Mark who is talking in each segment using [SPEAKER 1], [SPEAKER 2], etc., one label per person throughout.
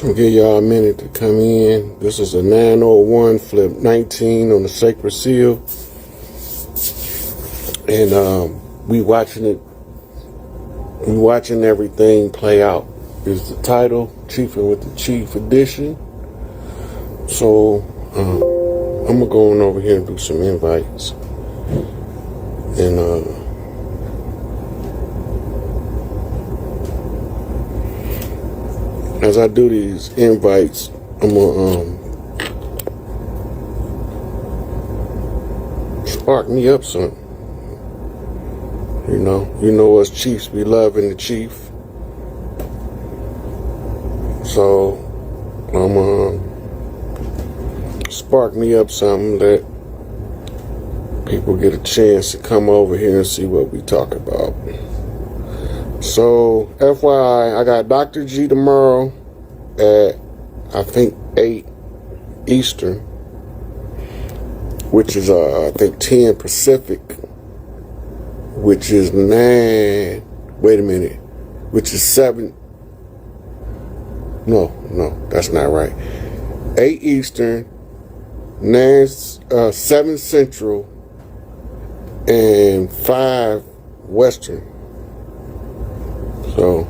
[SPEAKER 1] I'll give y'all a minute to come in. This is a 901 flip 19 on the Sacred Seal. And we watching everything play out. Is the title, Chiefing with the Chief Edition. So I'm gonna go on over here and do some invites. And as I do these invites, I'm gonna spark me up something. You know us chiefs, we loving the chief. So I'm spark me up something that people get a chance to come over here and see what we talk about. So FYI, I got Dr. G tomorrow at I think 8 Eastern, which is I think 10 Pacific, which is 9, wait a minute, which is 7, no, that's not right. 8 Eastern, 7 Central, and 5 Western. So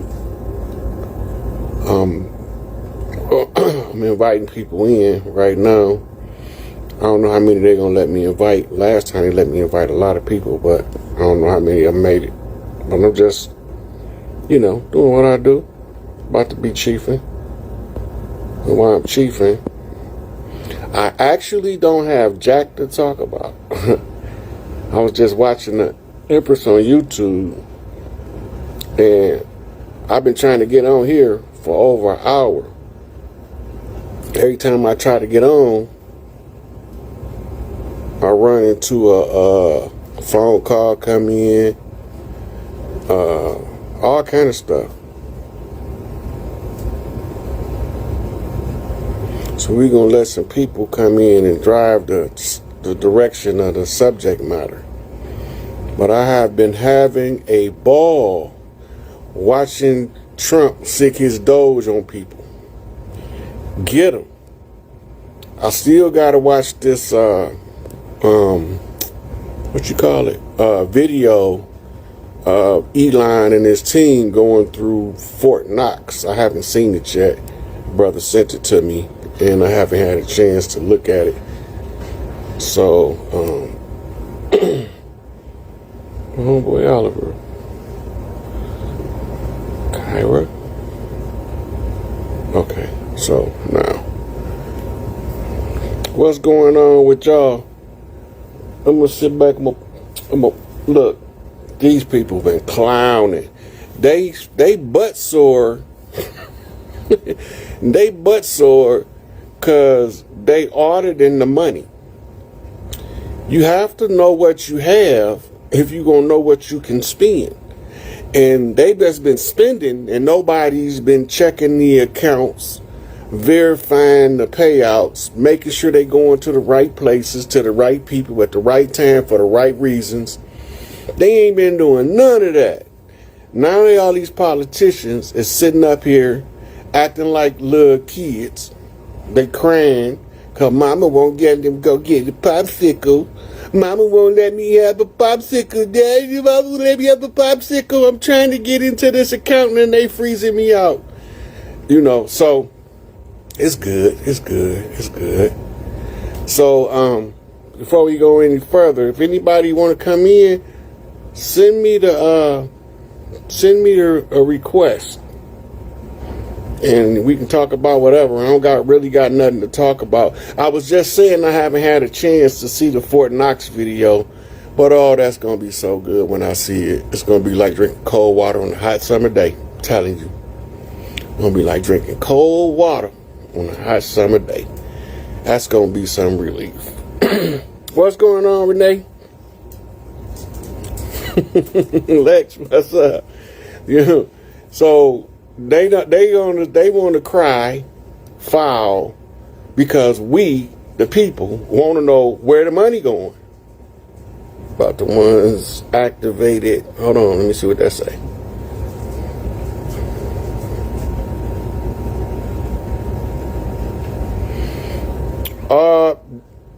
[SPEAKER 1] I'm inviting people in right now. I don't know how many they're gonna let me invite. Last time they let me invite a lot of people, but I don't know how many I made it. But I'm just, doing what I do. About to be chiefing. And while I'm chiefing, I actually don't have jack to talk about. I was just watching the Empress on YouTube, and I've been trying to get on here for over an hour. Every time I try to get on, I run into a phone call come in, all kind of stuff. So we're going to let some people come in and drive the direction of the subject matter. But I have been having a ball watching Trump sick his doge on people. Get him. I still got to watch this, video of Elon and his team going through Fort Knox. I haven't seen it yet. Brother sent it to me, and I haven't had a chance to look at it. So, homeboy Oliver, Kyra. Okay, so now, what's going on with y'all? I'm gonna sit back. I'm gonna look. These people been clowning. They butt sore. They butt sore because they auditing the money. You have to know what you have if you're gonna know what you can spend. And they just been spending, and nobody's been checking the accounts, verifying the payouts, making sure they going to the right places, to the right people at the right time for the right reasons. They ain't been doing none of that. Now all these politicians is sitting up here acting like little kids. They crying because mama won't get them go get a popsicle. Mama won't let me have a popsicle. Daddy, mama won't let me have a popsicle. I'm trying to get into this account and they freezing me out. So it's good. It's good. It's good. So before we go any further, if anybody want to come in, send me a request. And we can talk about whatever. I don't really got nothing to talk about. I was just saying I haven't had a chance to see the Fort Knox video, but that's going to be so good when I see it. It's going to be like drinking cold water on a hot summer day. I'm telling you. It's going to be like drinking cold water on a hot summer day. That's going to be some relief. What's going on, Renee? Lex, what's up? So they want to cry foul because we, the people, want to know where the money going. About the ones activated. Hold on, let me see what that say. Uh,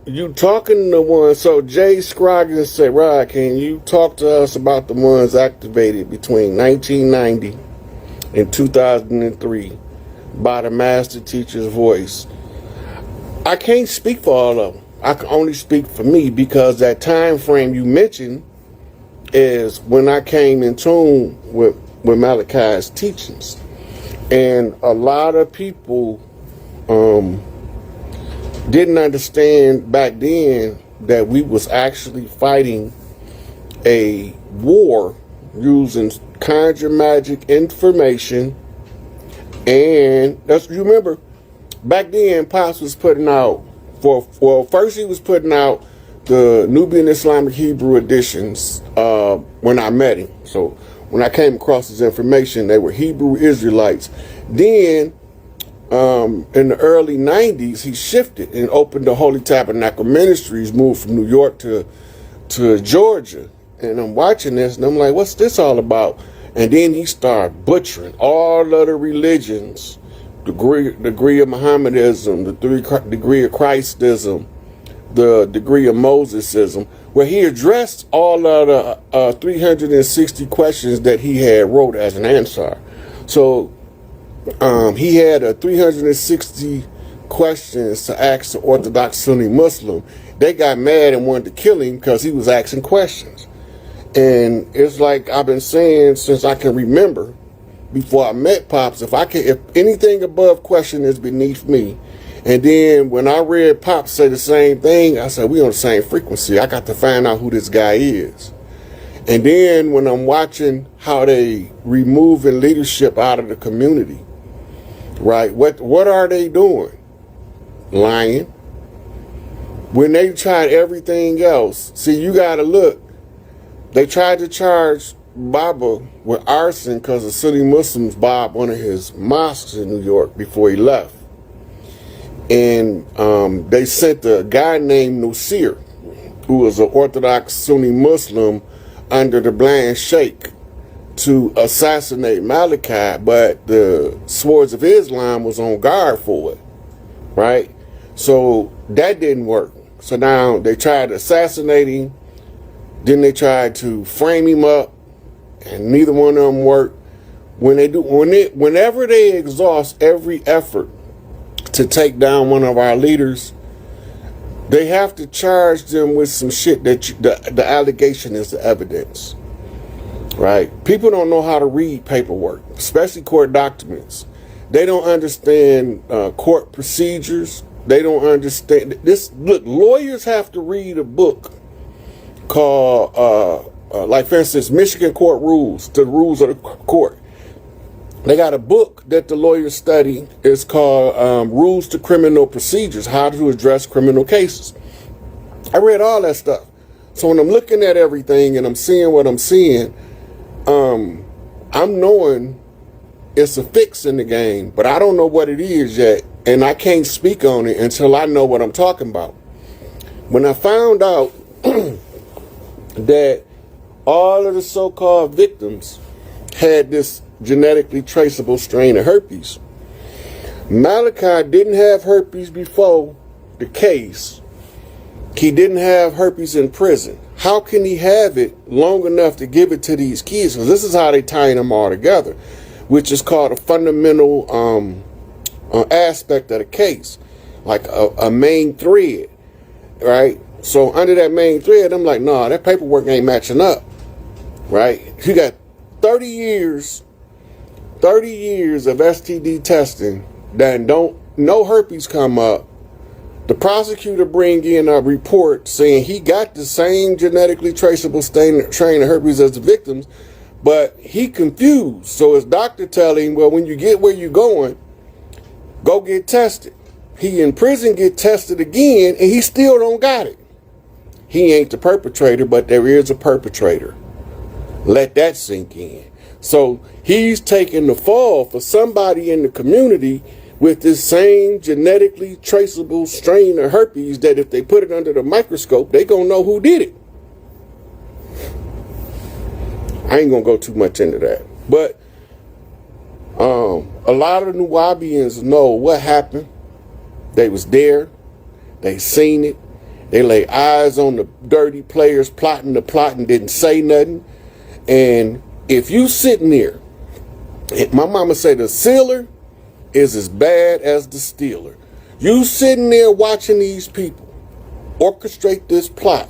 [SPEAKER 1] you talking to one? So Jay Scroggins said, "Rod, can you talk to us about the ones activated between 1990 and 2003 by the master teacher's voice?" I can't speak for all of them. I can only speak for me, because that time frame you mentioned is when I came in tune with Malachi's teachings. And a lot of people didn't understand back then that we was actually fighting a war using conjure magic information. And that's, you remember, back then Pops was putting out, first he was putting out the Nubian Islamic Hebrew editions when I met him. So when I came across his information, they were Hebrew Israelites. Then in the early 90s, he shifted and opened the Holy Tabernacle Ministries, moved from New York to Georgia. And I'm watching this and I'm like, what's this all about? And then he started butchering all of the religions, the degree of Mohammedism, the degree of Christism, the degree of Mosesism, where he addressed all of the 360 questions that he had wrote as an answer. So he had a 360 questions to ask the Orthodox Sunni Muslim. They got mad and wanted to kill him because he was asking questions. And it's like I've been saying since I can remember, before I met Pops, if anything above question is beneath me. And then when I read Pops say the same thing, I said, we on the same frequency. I got to find out who this guy is. And then when I'm watching how they removing leadership out of the community, right? What are they doing? Lying. When they tried everything else, see, you got to look. They tried to charge Baba with arson because the Sunni Muslims bombed one of his mosques in New York before he left. And they sent a guy named Nusir, who was an Orthodox Sunni Muslim under the Blind Sheikh, to assassinate Malachi, but the Swords of Islam was on guard for it, right? So that didn't work. So now they tried to assassinate him, then they tried to frame him up, and neither one of them worked. Whenever they exhaust every effort to take down one of our leaders, they have to charge them with some shit that the allegation is the evidence, right? People don't know how to read paperwork, especially court documents. They don't understand court procedures. They don't understand this. Look, lawyers have to read a book called, like for instance, Michigan Court Rules, the rules of the court. They got a book that the lawyers study. It's called Rules to Criminal Procedures, How to Address Criminal Cases. I read all that stuff. So when I'm looking at everything and I'm seeing what I'm seeing, I'm knowing it's a fix in the game, but I don't know what it is yet, and I can't speak on it until I know what I'm talking about. When I found out that all of the so-called victims had this genetically traceable strain of herpes. Malachi didn't have herpes before the case. He didn't have herpes in prison. How can he have it long enough to give it to these kids? Because this is how they tie them all together, which is called a fundamental aspect of the case, like a main thread, right? So under that main thread, I'm like, nah, that paperwork ain't matching up, right? You got 30 years of STD testing, that no herpes come up. The prosecutor bring in a report saying he got the same genetically traceable strain of herpes as the victims, but he confused. So his doctor tell him, well, when you get where you're going, go get tested. He in prison get tested again, and he still don't got it. He ain't the perpetrator, but there is a perpetrator. Let that sink in. So he's taking the fall for somebody in the community with this same genetically traceable strain of herpes that if they put it under the microscope, they gonna know who did it. I ain't gonna go too much into that. But a lot of the Nuwabians know what happened. They was there. They seen it. They lay eyes on the dirty players plotting the plot and didn't say nothing. And if you sitting there, my mama say the sealer is as bad as the stealer. You sitting there watching these people orchestrate this plot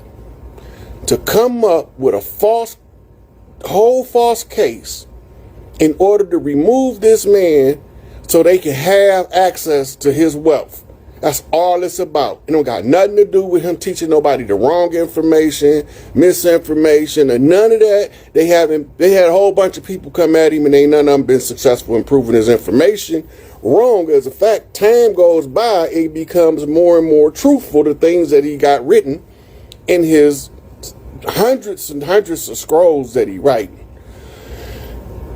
[SPEAKER 1] to come up with a whole false case in order to remove this man so they can have access to his wealth. That's all it's about. It don't got nothing to do with him teaching nobody the wrong information, misinformation, and none of that. They had a whole bunch of people come at him and ain't none of them been successful in proving his information wrong. As a fact, time goes by, it becomes more and more truthful, the things that he got written in his hundreds and hundreds of scrolls that he write.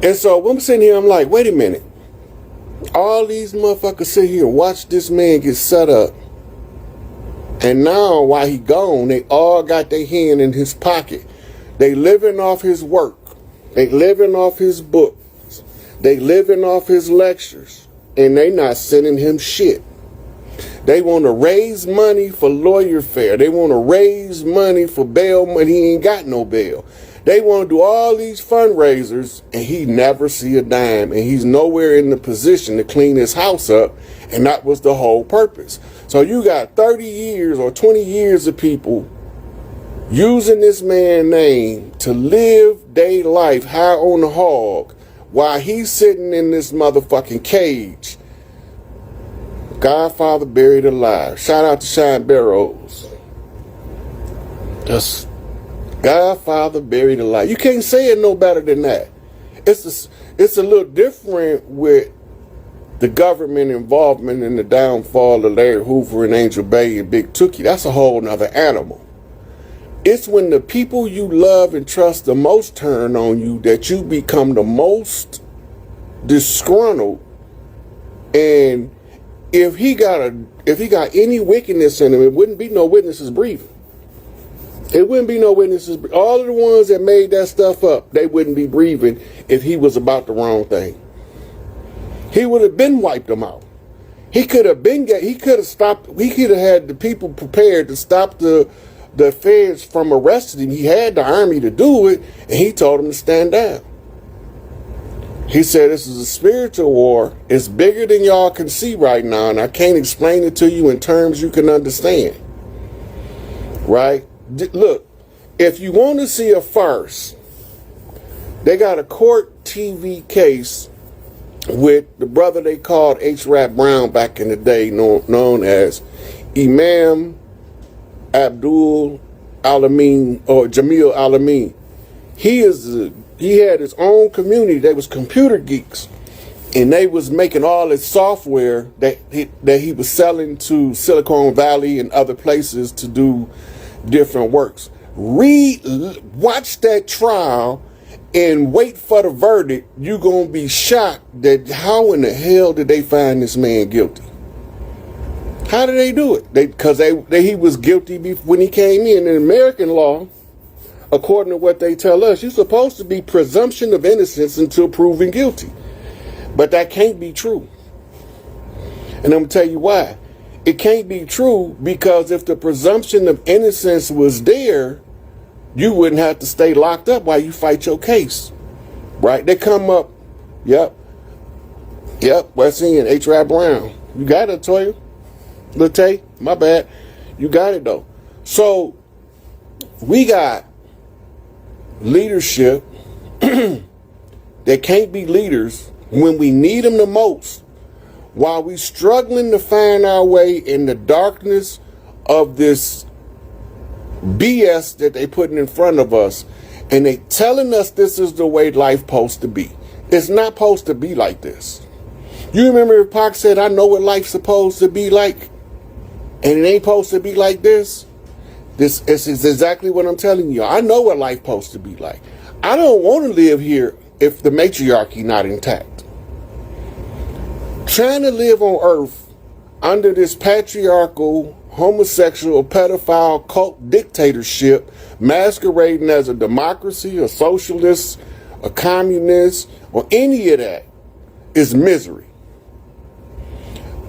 [SPEAKER 1] And so when I'm sitting here, I'm like, wait a minute. All these motherfuckers sit here and watch this man get set up. And now, while he gone, they all got their hand in his pocket. They living off his work. They living off his books. They living off his lectures. And they not sending him shit. They want to raise money for lawyer fare. They want to raise money for bail, but he ain't got no bail. They want to do all these fundraisers, and he never see a dime, and he's nowhere in the position to clean his house up, and that was the whole purpose. So you got 30 years or 20 years of people using this man's name to live their life high on the hog while he's sitting in this motherfucking cage. Godfather buried alive. Shout out to Shine Barrows. Just Godfather buried alive. You can't say it no better than that. It's a little different with the government involvement in the downfall of Larry Hoover and Angel Bay and Big Tookie. That's a whole nother animal. It's when the people you love and trust the most turn on you that you become the most disgruntled. And if he got any wickedness in him, it wouldn't be no witnesses breathing. It wouldn't be no witnesses. All of the ones that made that stuff up, they wouldn't be breathing if he was about the wrong thing. He would have been wiped them out. He could have stopped. He could have had the people prepared to stop the feds from arresting him. He had the army to do it, and he told them to stand down. He said, this is a spiritual war. It's bigger than y'all can see right now, and I can't explain it to you in terms you can understand. Right? Look, if you want to see a farce, they got a court TV case with the brother they called H. Rap Brown back in the day, known as Imam Abdul Alamin or Jamil Alamin. He had his own community. They was computer geeks, and they was making all this software that he was selling to Silicon Valley and other places to do different works. Watch that trial and wait for the verdict. You're gonna be shocked that how in the hell did they find this man guilty? How did they do it? Because he was guilty when he came in. In American law, according to what they tell us, you're supposed to be presumption of innocence until proven guilty. But that can't be true. And I'm going to tell you why. It can't be true because if the presumption of innocence was there, you wouldn't have to stay locked up while you fight your case. Right? They come up, yep, West End, H. Rap Brown. You got it, Toya. Latte, my bad. You got it, though. So, we got leadership that can't be leaders when we need them the most, while we struggling to find our way in the darkness of this BS that they putting in front of us, and they telling us this is the way life supposed to be. It's not supposed to be like this. You remember Pac said, I know what life's supposed to be like, and it ain't supposed to be like this? This is exactly what I'm telling you. I know what life supposed to be like. I don't want to live here if the matriarchy not intact. Trying to live on earth under this patriarchal, homosexual, pedophile cult dictatorship masquerading as a democracy, a socialist, a communist, or any of that is misery.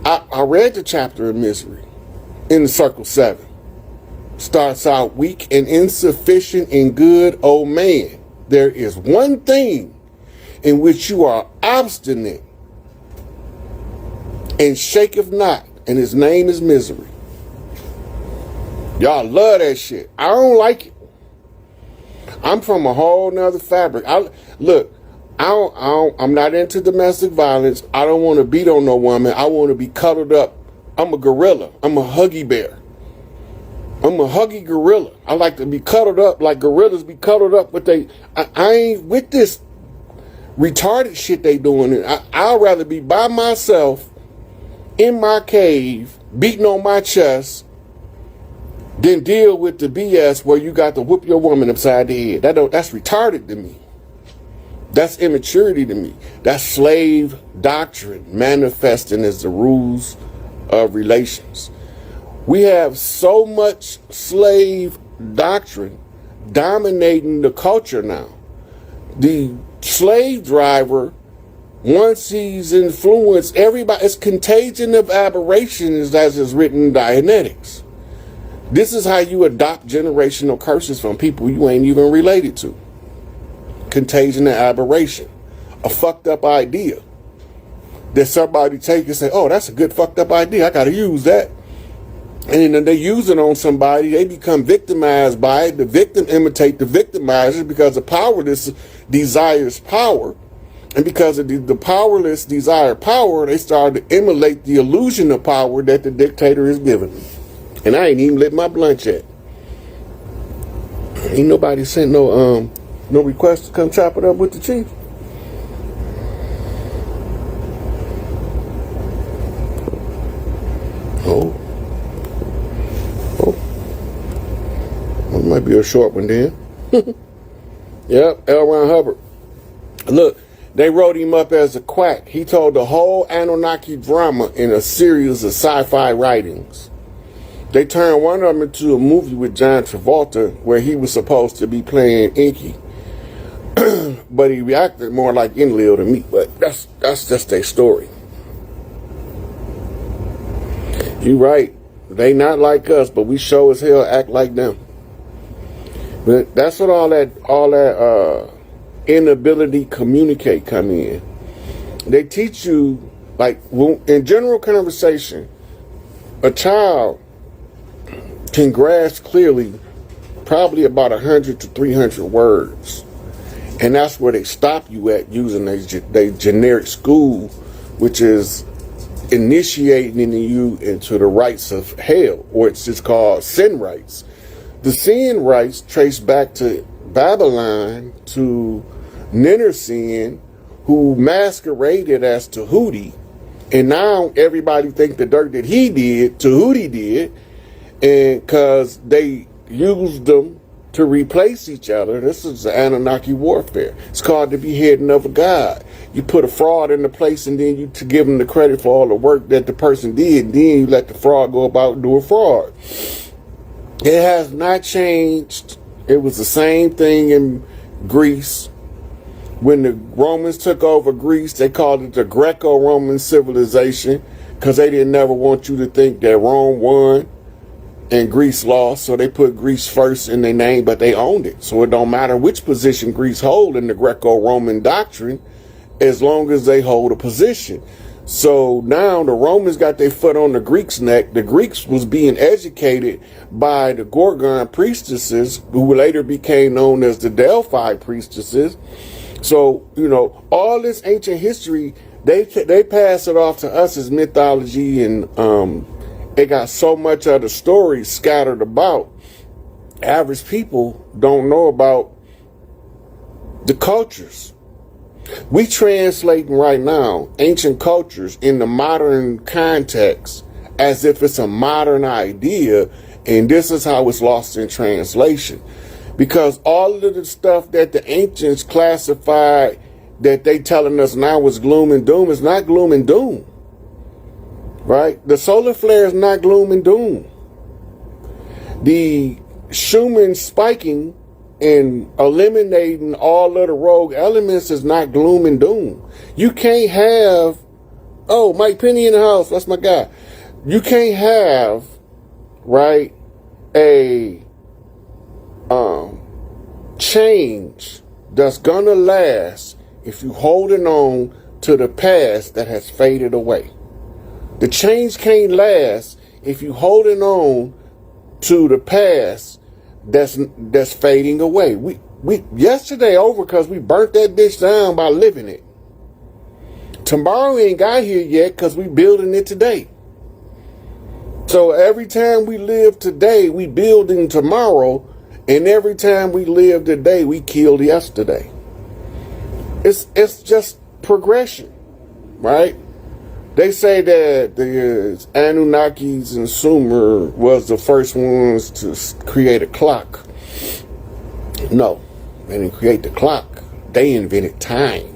[SPEAKER 1] I read the chapter of misery. in the circle 7. Starts out weak and insufficient and good, oh man. There is one thing in which you are obstinate and shaketh not, and his name is misery. Y'all love that shit. I don't like it. I'm from a whole nother fabric. I'm not into domestic violence. I don't want to beat on no woman. I want to be cuddled up. I'm a gorilla. I'm a huggy bear. I'm a huggy gorilla. I like to be cuddled up like gorillas be cuddled up, but I ain't with this retarded shit they doing. I'd rather be by myself in my cave, beating on my chest, than deal with the BS where you got to whoop your woman upside the head. That's retarded to me. That's immaturity to me. That's slave doctrine manifesting as the rules of relations. We have so much slave doctrine dominating the culture now. The slave driver, once he's influenced everybody, it's contagion of aberrations, as is written in Dianetics. This is how you adopt generational curses from people you ain't even related to. Contagion and aberration. A fucked up idea that somebody take and say, oh, that's a good fucked up idea. I got to use that. And then they use it on somebody. They become victimized by it. The victim imitate the victimizer because the powerless desires power. And because of the powerless desire power, they start to emulate the illusion of power that the dictator is giving them. And I ain't even lit my blunt yet. Ain't nobody sent no request to come chop it up with the chief. Oh. Well, it might be a short one then. Yep, L. Ron Hubbard. Look, they wrote him up as a quack. He told the whole Anunnaki drama in a series of sci-fi writings. They turned one of them into a movie with John Travolta where he was supposed to be playing Inky. But he reacted more like Enlil to me. But that's just their story. You right. They not like us, but we sure as hell act like them. But that's what all that inability to communicate come in. They teach you, like, in general conversation, a child can grasp clearly probably about 100 to 300 words. And that's where they stop you at using their generic school, which is initiating you into the rites of hell, or it's just called sin rites. The sin rites trace back to Babylon, to Ninursin, who masqueraded as Tahuti, and now everybody think the dirt that he did, Tahuti did, and because they used them to replace each other. This is the Anunnaki warfare. It's called the beheading of a god. You put a fraud into place, and then you to give them the credit for all the work that the person did, and then you let the fraud go about doing fraud. It has not changed. It was the same thing in Greece. When the Romans took over Greece, they called it the Greco-Roman civilization because they didn't never want you to think that Rome won and Greece lost. So they put Greece first in their name, but they owned it. So it don't matter which position Greece hold in the Greco-Roman doctrine, as long as they hold a position. So now the Romans got their foot on the Greeks' neck. The Greeks was being educated by the Gorgon priestesses, who later became known as the Delphi priestesses. So, you know, all this ancient history, they pass it off to us as mythology, and it got so much of the stories scattered about. Average people don't know about the cultures. We translating right now ancient cultures in the modern context as if it's a modern idea, and this is how it's lost in translation. Because all of the stuff that the ancients classified that they telling us now was gloom and doom is not gloom and doom. Right? The solar flare is not gloom and doom. The Schumann spiking and eliminating all of the rogue elements is not gloom and doom. You can't have, oh, Mike Penny in the house, that's my guy. You can't have right? A change that's gonna last if you holding on to the past that has faded away. The change can't last if you holding on to the past that's fading away. We yesterday over because we burnt that bitch down by living it. Tomorrow ain't got here yet because we building it today. So every time we live today, we building tomorrow, and every time we live today, we killed yesterday. It's just progression, right? They say that the Anunnakis and Sumer was the first ones to create a clock. No, they didn't create the clock. They invented time.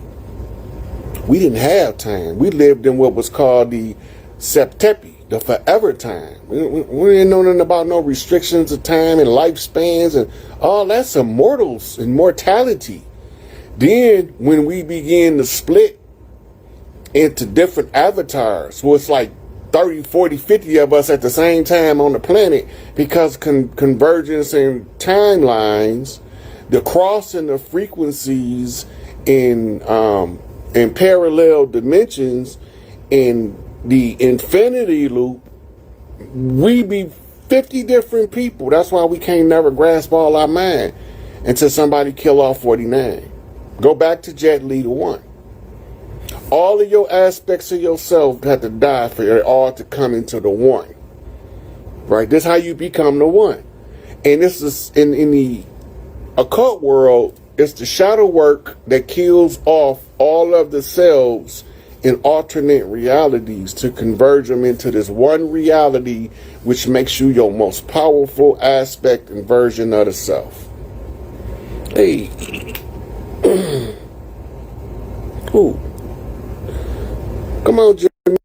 [SPEAKER 1] We didn't have time. We lived in what was called the Septepi, the forever time. We didn't know nothing about no restrictions of time and lifespans and all that's immortality. Then when we begin to split into different avatars, so it's like 30, 40, 50 of us at the same time on the planet because convergence in timelines, the crossing of frequencies in parallel dimensions, in the infinity loop, we be 50 different people. That's why we can't never grasp all our mind until somebody kill off 49. Go back to Jet Li to 1. All of your aspects of yourself have to die for it all to come into the one. Right? This is how you become the one. And this is in the occult world, it's the shadow work that kills off all of the selves in alternate realities to converge them into this one reality, which makes you your most powerful aspect and version of the self. Hey. Ooh. Come on, Jimmy.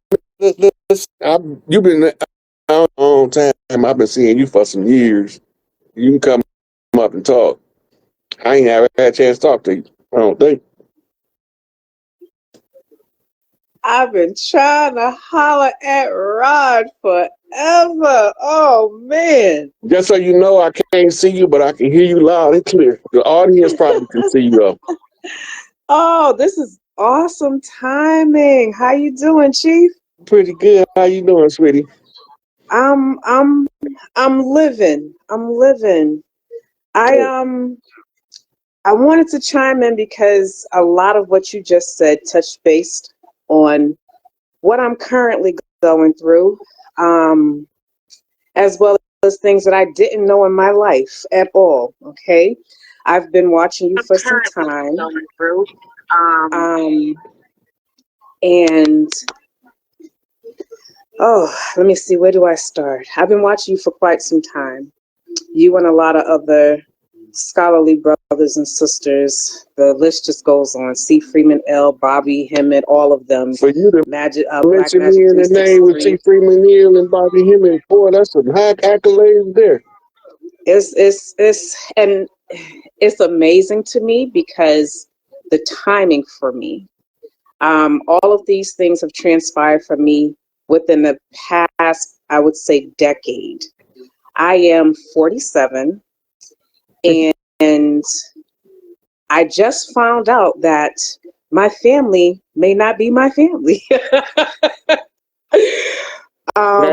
[SPEAKER 1] You've been out a long time. I've been seeing you for some years. You can come up and talk. I ain't ever had a chance to talk to you. I don't think.
[SPEAKER 2] I've been trying to holler at Rod forever. Oh man.
[SPEAKER 1] Just so you know, I can't see you, but I can hear you loud and clear. The audience probably can see you though.
[SPEAKER 2] Oh, this is awesome timing. How you doing, Chief?
[SPEAKER 1] Pretty good. How you doing, sweetie?
[SPEAKER 2] I'm I'm I'm living. I'm living. I
[SPEAKER 1] Oh,
[SPEAKER 2] um I wanted to chime in because a lot of what you just said touched based on what I'm currently going through, um, as well as things that I didn't know in my life at all. Okay. I've been watching you
[SPEAKER 1] I'm
[SPEAKER 2] for some
[SPEAKER 1] currently
[SPEAKER 2] time.
[SPEAKER 1] going through. Um,
[SPEAKER 2] Um, and oh, let me see, where do I start? I've been watching you for quite some time. You and a lot of other scholarly brothers and sisters. The list just goes on. C. Freeman L., Bobby Hemmett, all of them.
[SPEAKER 1] for you to
[SPEAKER 2] Magic, Black
[SPEAKER 1] mention
[SPEAKER 2] Magic
[SPEAKER 1] me in the name with T.
[SPEAKER 2] 363.
[SPEAKER 1] Freeman Neal and Bobby Hemmings, boy, that's some high accolades there.
[SPEAKER 2] And it's amazing to me because the timing for me. All of these things have transpired for me within the past, I would say, decade. I am 47, and I just found out that my family may not be my family.
[SPEAKER 1] How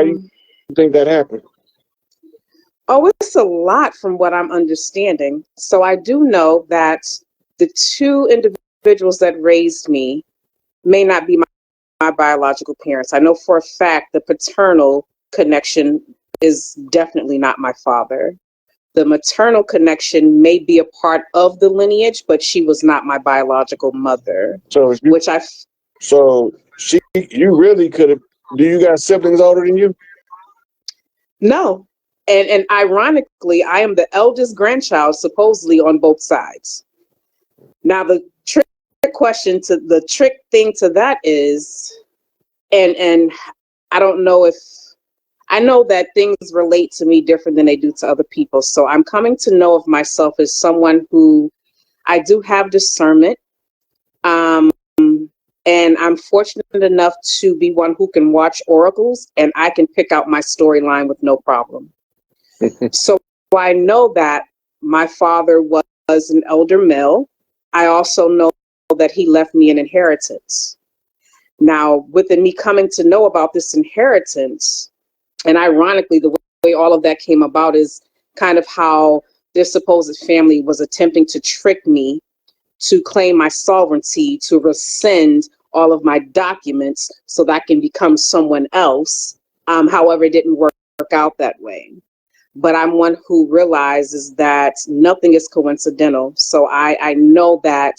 [SPEAKER 1] do you
[SPEAKER 2] um,
[SPEAKER 1] think that happened?
[SPEAKER 2] oh, it's a lot from what I'm understanding. So I do know that the two individuals that raised me may not be my biological parents. I know for a fact the paternal connection is definitely not my father. The maternal connection may be a part of the lineage, but she was not my biological mother,
[SPEAKER 1] So if you,
[SPEAKER 2] which I
[SPEAKER 1] so you really could have. Do you got siblings older than you?
[SPEAKER 2] no. And ironically, I am the eldest grandchild supposedly on both sides. Now the trick thing to that is, and I don't know if I know that things relate to me different than they do to other people. So I'm coming to know of myself as someone who I do have discernment. Um, and I'm fortunate enough to be one who can watch oracles and I can pick out my storyline with no problem. So I know that my father was an elder male. I also know that he left me an inheritance. Now, within me coming to know about this inheritance, and ironically, the way all of that came about is kind of how this supposed family was attempting to trick me to claim my sovereignty, to rescind all of my documents so that I can become someone else. However, it didn't work out that way. But I'm one who realizes that nothing is coincidental. So I know that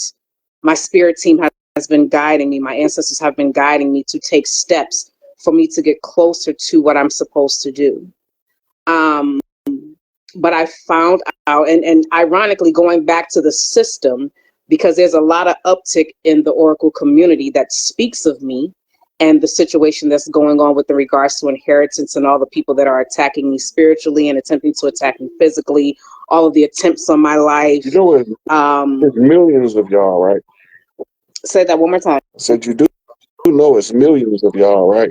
[SPEAKER 2] my spirit team has been guiding me, my ancestors have been guiding me to take steps for me to get closer to what I'm supposed to do. Um, but I found out, and ironically, going back to the system, because there's a lot of uptick in the Oracle community that speaks of me and the situation that's going on with regards to inheritance and all the people that are attacking me spiritually and attempting to attack me physically, all of the attempts on my life.
[SPEAKER 1] You know, there's millions of y'all, right?
[SPEAKER 2] Say that one more time.
[SPEAKER 1] I said, you do know it's millions of y'all, right?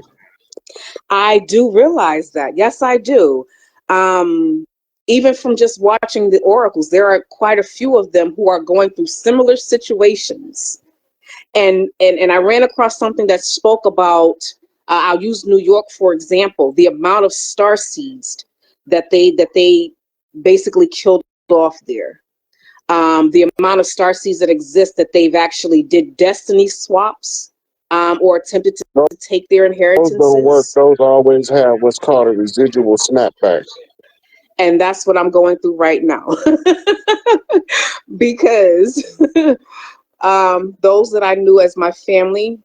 [SPEAKER 2] I do realize that. Yes, I do. Um, Even from just watching the oracles, there are quite a few of them who are going through similar situations. And I ran across something that spoke about. I'll use New York for example. The amount of star seeds that they basically killed off there. The amount of star seeds that exist that they've actually did destiny swaps, or attempted
[SPEAKER 1] Those
[SPEAKER 2] to take their
[SPEAKER 1] don't work.
[SPEAKER 2] inheritances.
[SPEAKER 1] Those always have what's called a residual snapback.
[SPEAKER 2] And that's what I'm going through right now. Because those that I knew as my family,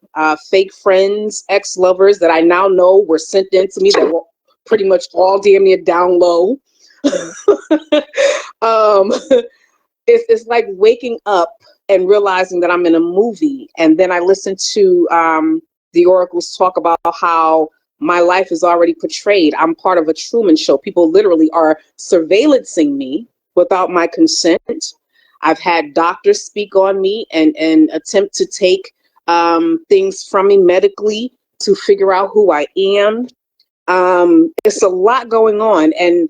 [SPEAKER 2] fake friends, ex-lovers that I now know were sent in to me that were pretty much all damn near down low. um, it's like waking up and realizing that I'm in a movie. And then I listen to the oracles talk about how my life is already portrayed. I'm part of a Truman Show. People literally are surveillancing me without my consent. I've had doctors speak on me and attempt to take things from me medically to figure out who I am. It's a lot going on. And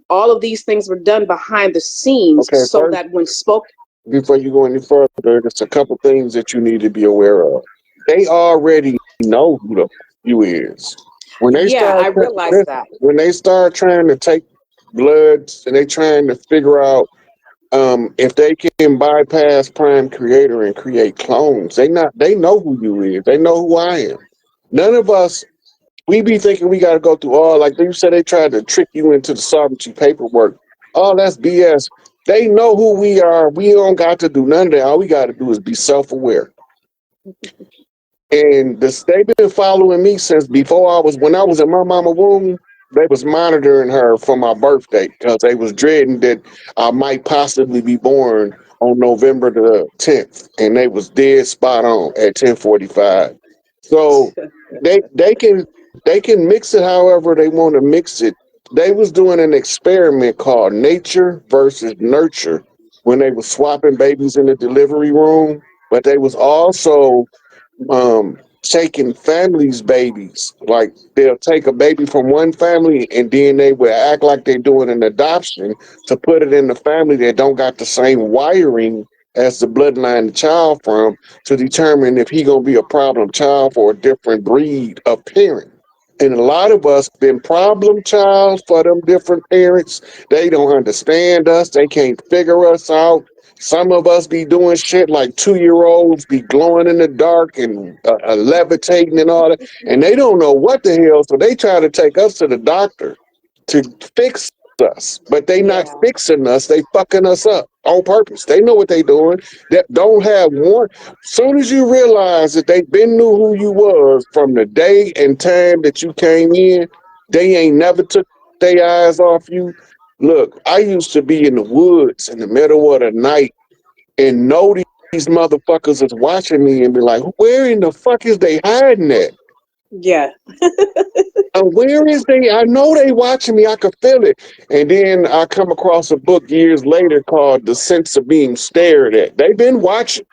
[SPEAKER 2] all of these things were done behind the scenes
[SPEAKER 1] Okay,
[SPEAKER 2] so
[SPEAKER 1] first,
[SPEAKER 2] that when spoke.
[SPEAKER 1] before you go any further, there's a couple things that you need to be aware of. They already know who the you is. When they
[SPEAKER 2] Yeah,
[SPEAKER 1] start
[SPEAKER 2] I realized that.
[SPEAKER 1] when they start trying to take bloods and they trying to figure out if they can bypass Prime Creator and create clones, they know who you is. They know who I am. None of us we be thinking we got to go through all like you said they tried to trick you into the sovereignty paperwork. Oh, that's BS. They know who we are. We don't got to do none of that. All we got to do is be self-aware. And they've been following me since before when I was in my mama womb. They was monitoring her for my birthday because they was dreading that I might possibly be born on November the 10th, and they was dead spot on at 10:45. So they can mix it however they want to mix it. They was doing an experiment called nature versus nurture when they was swapping babies in the delivery room, but they was also taking families' babies. Like they'll take a baby from one family and then they will act like they're doing an adoption to put it in the family that don't got the same wiring as the bloodline the child from to determine if he gonna be a problem child for a different breed of parent. And a lot of us been problem child for them different parents. They don't understand us. They can't figure us out. Some of us be doing shit like 2 year olds be glowing in the dark and levitating and all that. And they don't know what the hell. So they try to take us to the doctor to fix us. But they not
[SPEAKER 2] Yeah.
[SPEAKER 1] fixing us. They fucking us up on purpose. They know what they doing. That don't have one. Soon as you realize that they been knew who you was from the day and time that you came in, they ain't never took their eyes off you. Look, I used to be in the woods in the middle of the night and know these motherfuckers is watching me and be like, where in the fuck is they hiding at?
[SPEAKER 2] Yeah.
[SPEAKER 1] And where is they? I know they watching me. I could feel it. And then I come across a book years later called The Sense of Being Stared At. They've been watching.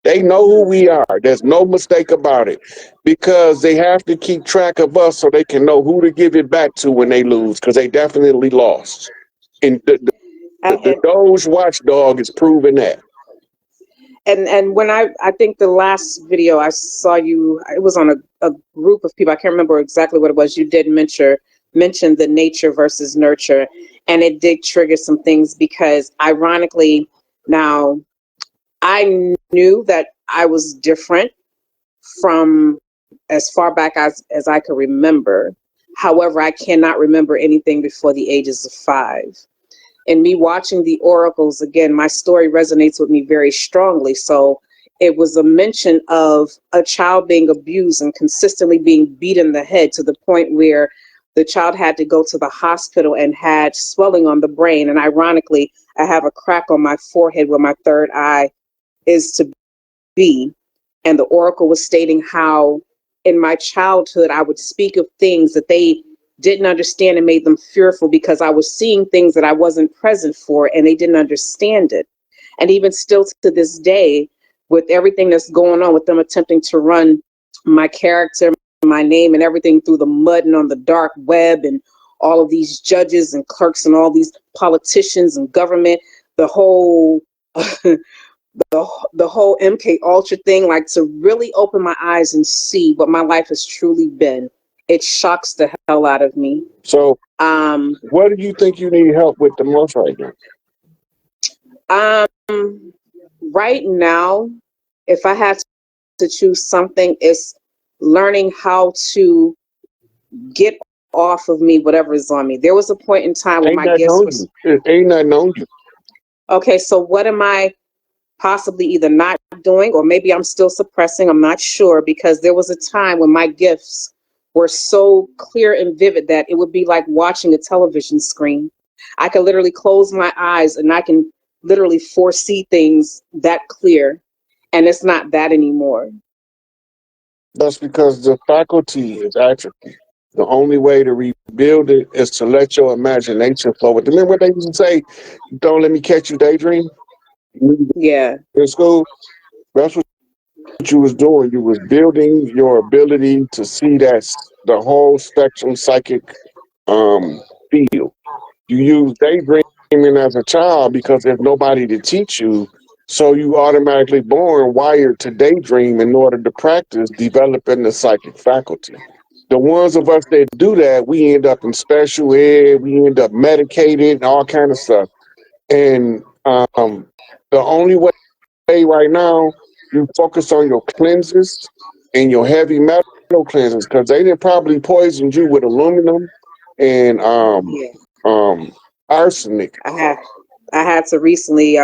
[SPEAKER 1] They know who we are. There's no mistake about it, because they have to keep track of us so they can know who to give it back to when they lose, because they definitely lost. And the
[SPEAKER 2] And
[SPEAKER 1] Doge watchdog is proving that.
[SPEAKER 2] and when I think the last video I saw you, it was on a group of people. I can't remember exactly what it was. You did mention the nature versus nurture, and it did trigger some things because ironically now I knew that I was different from as far back as I could remember. However, I cannot remember anything before the ages of 5. And me watching the oracles again, my story resonates with me very strongly. So it was a mention of a child being abused and consistently being beat in the head to the point where the child had to go to the hospital and had swelling on the brain. And ironically, I have a crack on my forehead where my third eye is to be. And the oracle was stating how in my childhood I would speak of things that they didn't understand and made them fearful because I was seeing things that I wasn't present for and they didn't understand it. And even still to this day, with everything that's going on with them attempting to run my character, my name, and everything through the mud and on the dark web, and all of these judges and clerks and all these politicians and government, the whole the whole MK Ultra thing, like to really open my eyes and see what my life has truly been. It shocks the hell out of me.
[SPEAKER 1] So,
[SPEAKER 2] Um,
[SPEAKER 1] what do you think you need help with the most right now?
[SPEAKER 2] right now, if I had to choose something, it's learning how to get off of me whatever is on me. There was a point in time when
[SPEAKER 1] Ain't
[SPEAKER 2] my
[SPEAKER 1] nothing
[SPEAKER 2] gifts
[SPEAKER 1] on
[SPEAKER 2] was
[SPEAKER 1] you. It ain't nothing on you.
[SPEAKER 2] okay. So what am I possibly either not doing, or maybe I'm still suppressing? I'm not sure, because there was a time when my gifts were so clear and vivid that it would be like watching a television screen. I could literally close my eyes and I can literally foresee things that clear, and it's not that anymore.
[SPEAKER 1] That's because the faculty is atrophy. The only way to rebuild it is to let your imagination flow with it. Remember what they used to say? Don't let me catch you daydream. When you
[SPEAKER 2] Yeah.
[SPEAKER 1] were in school, that's what you was doing. You was building your ability to see the whole spectrum psychic field. You use daydreaming as a child because there's nobody to teach you. So you automatically born wired to daydream in order to practice developing the psychic faculty. The ones of us that do that, we end up in special ed, we end up medicated and all kind of stuff. And the only way right now, you focus on your cleanses and your heavy metal cleanses, because they didn't probably poisoned you with aluminum and
[SPEAKER 2] Yeah.
[SPEAKER 1] um arsenic.
[SPEAKER 2] I had I had to recently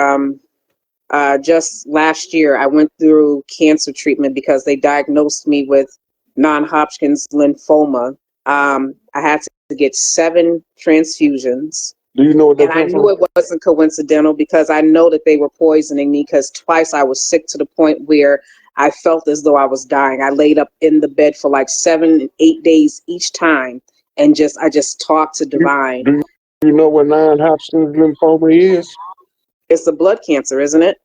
[SPEAKER 2] just last year I went through cancer treatment because they diagnosed me with non-Hodgkin's lymphoma. I had to get 7 transfusions.
[SPEAKER 1] Do you know what they
[SPEAKER 2] And I
[SPEAKER 1] come
[SPEAKER 2] knew
[SPEAKER 1] from?
[SPEAKER 2] it wasn't coincidental because I know that they were poisoning me, because twice I was sick to the point where I felt as though I was dying. I laid up in the bed for like 7 and 8 days each time, and I just talked to
[SPEAKER 1] You,
[SPEAKER 2] divine.
[SPEAKER 1] do you know what non-Hodgkin's lymphoma is?
[SPEAKER 2] It's a blood cancer, isn't it?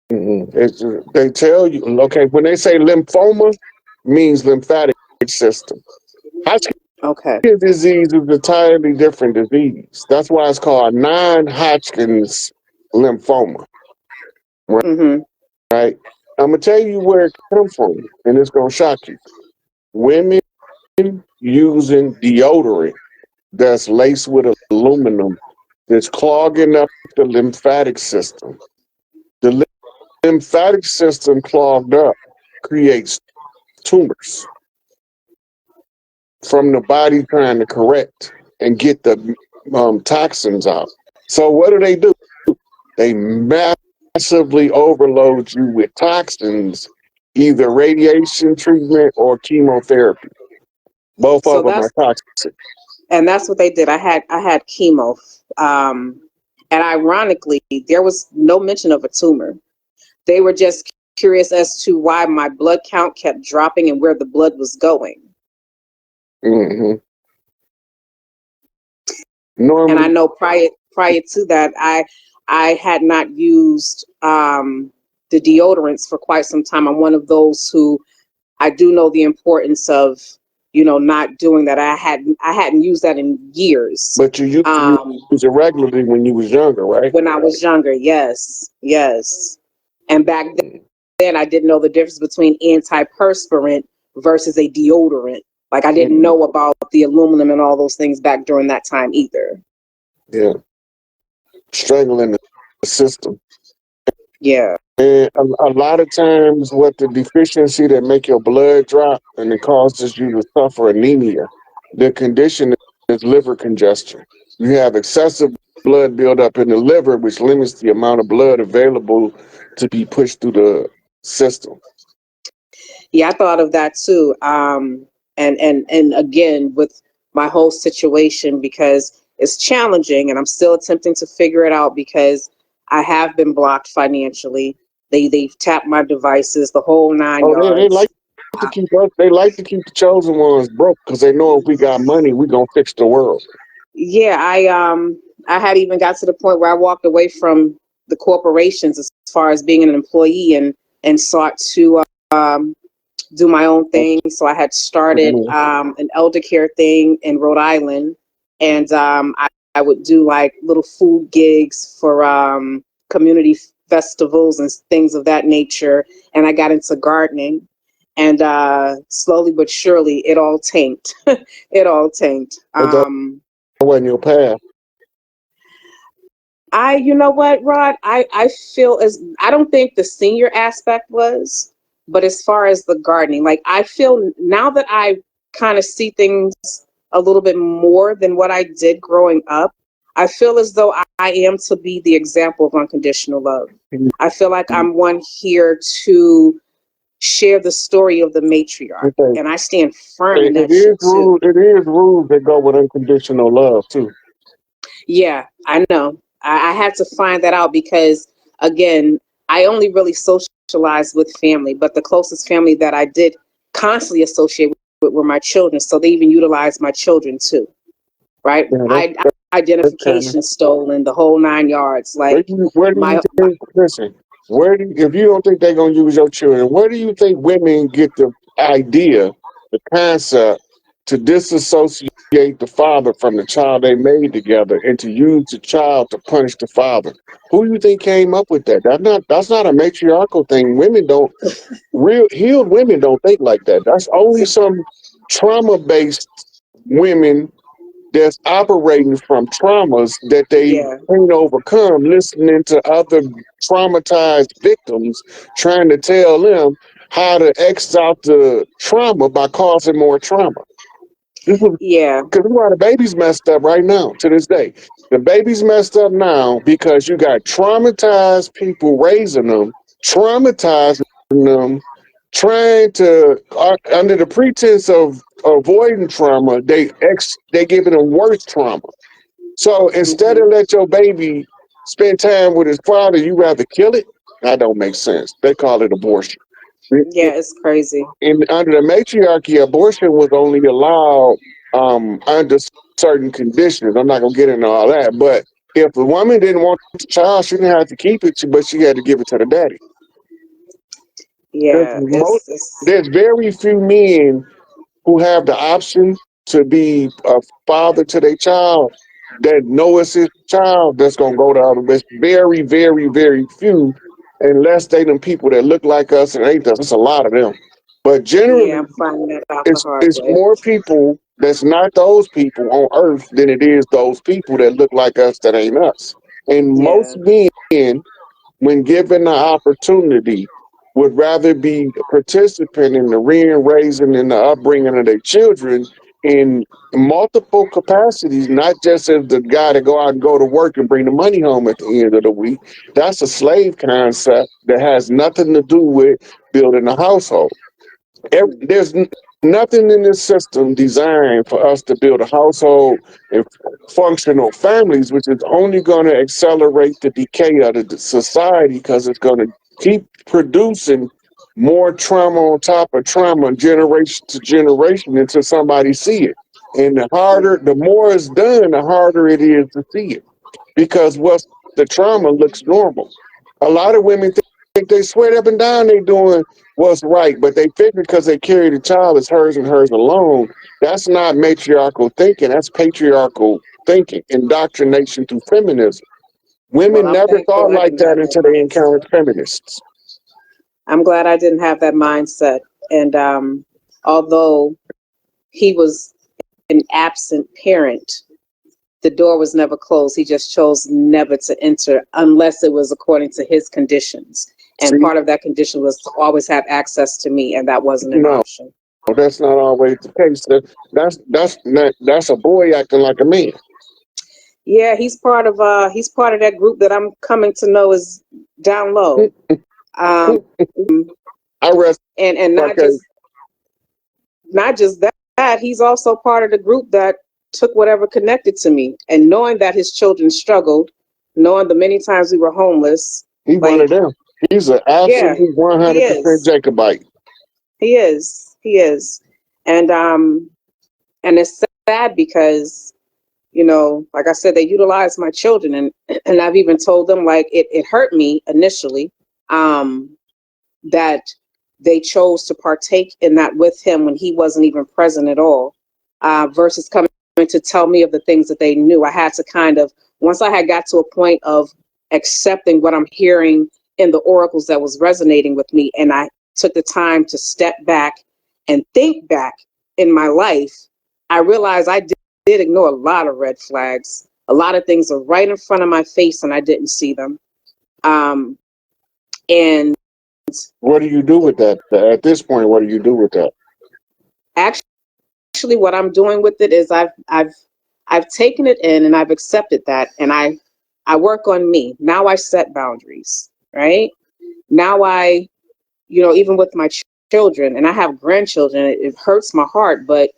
[SPEAKER 1] It's, they tell you, okay, when they say lymphoma, means lymphatic system. Hodgkin
[SPEAKER 2] Okay.
[SPEAKER 1] disease is an entirely different disease. That's why it's called non-Hodgkin's lymphoma,
[SPEAKER 2] Mhm.
[SPEAKER 1] right? I'm gonna tell you where it comes from, and it's gonna shock you. Women using deodorant that's laced with aluminum that's clogging up the lymphatic system. The lymphatic system clogged up creates tumors from the body trying to correct and get the toxins out. So what do? They massively overload you with toxins, either radiation treatment or chemotherapy. Both
[SPEAKER 2] So
[SPEAKER 1] of them are
[SPEAKER 2] that's
[SPEAKER 1] toxic.
[SPEAKER 2] and that's what they did. I had chemo, um, and ironically, there was no mention of a tumor. They were just curious as to why my blood count kept dropping and where the blood was going.
[SPEAKER 1] Hmm.
[SPEAKER 2] And I
[SPEAKER 1] Normally,
[SPEAKER 2] know prior to that, I had not used. the deodorants for quite some time. I'm one of those who I do know the importance of, not doing that. I hadn't used that in years.
[SPEAKER 1] But you used to use it regularly when you was younger, right?
[SPEAKER 2] When I was younger, yes, yes. And back then I didn't know the difference between antiperspirant versus a deodorant. Like I didn't know about the aluminum and all those things back during that time either.
[SPEAKER 1] Yeah, strangling the system.
[SPEAKER 2] Yeah.
[SPEAKER 1] And a lot of times, what the deficiency that make your blood drop and it causes you to suffer anemia, the condition is liver congestion. You have excessive blood buildup in the liver, which limits the amount of blood available to be pushed through the system.
[SPEAKER 2] Yeah, I thought of that too. And again with my whole situation, because it's challenging and I'm still attempting to figure it out because I have been blocked financially. They've tapped my devices, the whole nine
[SPEAKER 1] Oh, they like
[SPEAKER 2] yards.
[SPEAKER 1] to keep us. They like to keep the chosen ones broke because they know if we got money, we gonna fix the world.
[SPEAKER 2] Yeah, I had even got to the point where I walked away from the corporations as far as being an employee and sought to do my own thing. So I had started an elder care thing in Rhode Island, and I would do like little food gigs for community festivals and things of that nature. And I got into gardening, and slowly but surely, it all tanked. It all tanked.
[SPEAKER 1] But that wasn't your path.
[SPEAKER 2] You know what, Rod? I feel as I don't think the senior aspect was, but as far as the gardening, like I feel now that I kind of see things a little bit more than what I did growing up, I feel as though I am to be the example of unconditional love. I feel like I'm one here to share the story of the matriarch,
[SPEAKER 1] Okay.
[SPEAKER 2] and I stand firm in
[SPEAKER 1] It
[SPEAKER 2] that
[SPEAKER 1] is
[SPEAKER 2] shit too.
[SPEAKER 1] rules. It is rules that go with unconditional love too.
[SPEAKER 2] Yeah, I know. I had to find that out because, again, I only really socialized with family, but the closest family that I did constantly associate with were my children. So they even utilized my children too, right?
[SPEAKER 1] Yeah, that's kind of.
[SPEAKER 2] Identification stolen, the whole nine yards. Like
[SPEAKER 1] Where do you
[SPEAKER 2] my,
[SPEAKER 1] think? Listen, if you don't think they're gonna use your children, where do you think women get the idea, the concept, to disassociate the father from the child they made together and to use the child to punish the father? Who do you think came up with that? That's not a matriarchal thing. Women don't real healed women don't think like that. That's only some trauma based women that's operating from traumas that they
[SPEAKER 2] yeah,
[SPEAKER 1] can't overcome, listening to other traumatized victims trying to tell them how to X out the trauma by causing more trauma. This is
[SPEAKER 2] yeah,
[SPEAKER 1] because why the baby's messed up right now to this day. The baby's messed up now because you got traumatized people raising them, traumatizing them, trying to under the pretense of avoiding trauma, they giving them worse trauma. So instead
[SPEAKER 2] hmm
[SPEAKER 1] of let your baby spend time with his father, you rather kill it. That don't make sense. They call it abortion.
[SPEAKER 2] yeah. It's crazy.
[SPEAKER 1] Under the matriarchy, abortion was only allowed under certain conditions. I'm not gonna get into all that, but if the woman didn't want the child, she didn't have to keep it, but she had to give it to the daddy. There's
[SPEAKER 2] Yeah,
[SPEAKER 1] most,
[SPEAKER 2] it's
[SPEAKER 1] there's very few men who have the option to be a father to their child that know it's his child that's gonna go the other way. It's very, very, very few, unless they them people that look like us and ain't us. It's a lot of them. But
[SPEAKER 2] yeah.
[SPEAKER 1] generally,
[SPEAKER 2] I'm finding that out the
[SPEAKER 1] it's
[SPEAKER 2] hard
[SPEAKER 1] it's
[SPEAKER 2] way.
[SPEAKER 1] more people that's not those people on earth than it is those people that look like us that ain't us. And most
[SPEAKER 2] Yeah,
[SPEAKER 1] men, when given the opportunity, would rather be a participant in the raising and the upbringing of their children in multiple capacities, not just as the guy to go out and go to work and bring the money home at the end of the week. That's a slave concept that has nothing to do with building a household. There's nothing in this system designed for us to build a household and functional families, which is only going to accelerate the decay of the society because it's going to keep producing more trauma on top of trauma, generation to generation, until somebody see it. And
[SPEAKER 2] yeah,
[SPEAKER 1] the more it's done, the harder it is to see it because what's the trauma looks normal. A lot of women they swear up and down they doing what's right, but they figure because they carry the child as hers and hers alone. That's not matriarchal thinking. That's patriarchal thinking, indoctrination through feminism.
[SPEAKER 2] Well,
[SPEAKER 1] Women
[SPEAKER 2] I'm
[SPEAKER 1] never
[SPEAKER 2] thankful
[SPEAKER 1] thought
[SPEAKER 2] I
[SPEAKER 1] like
[SPEAKER 2] didn't
[SPEAKER 1] that
[SPEAKER 2] have that
[SPEAKER 1] until they
[SPEAKER 2] mindset.
[SPEAKER 1] encountered feminists.
[SPEAKER 2] I'm glad I didn't have that mindset. And although he was an absent parent, the door was never closed. He just chose never to enter unless it was according to his conditions. And
[SPEAKER 1] See,
[SPEAKER 2] part of that condition was to always have access to me, and that wasn't an
[SPEAKER 1] no,
[SPEAKER 2] option.
[SPEAKER 1] that's not always the case. That's a boy acting like a man.
[SPEAKER 2] Yeah, he's part of that group that I'm coming to know is down low. Um,
[SPEAKER 1] I rest
[SPEAKER 2] and
[SPEAKER 1] my case.
[SPEAKER 2] not just that, he's also part of the group that took whatever connected to me. And knowing that his children struggled, knowing the many times we were homeless,
[SPEAKER 1] He one of
[SPEAKER 2] like,
[SPEAKER 1] them. He's an
[SPEAKER 2] yeah,
[SPEAKER 1] absolute
[SPEAKER 2] he
[SPEAKER 1] 100%
[SPEAKER 2] is.
[SPEAKER 1] Jacobite.
[SPEAKER 2] He is. He is. And it's sad because, like I said, they utilize my children, and I've even told them, like, it hurt me initially, that they chose to partake in that with him when he wasn't even present at all, versus coming to tell me of the things that they knew. I had to kind of, once I had got to a point of accepting what I'm hearing in the oracles that was resonating with me, and I took the time to step back and think back in my life, I realized I did ignore a lot of red flags. A lot of things are right in front of my face and I didn't see them. Um, and
[SPEAKER 1] What do you do with that? At this point, what do you do with that?
[SPEAKER 2] actually, what I'm doing with it is I've taken it in and I've accepted that, and I work on me. Now I set boundaries, right? Now even with my children, and I have grandchildren, it hurts my heart, but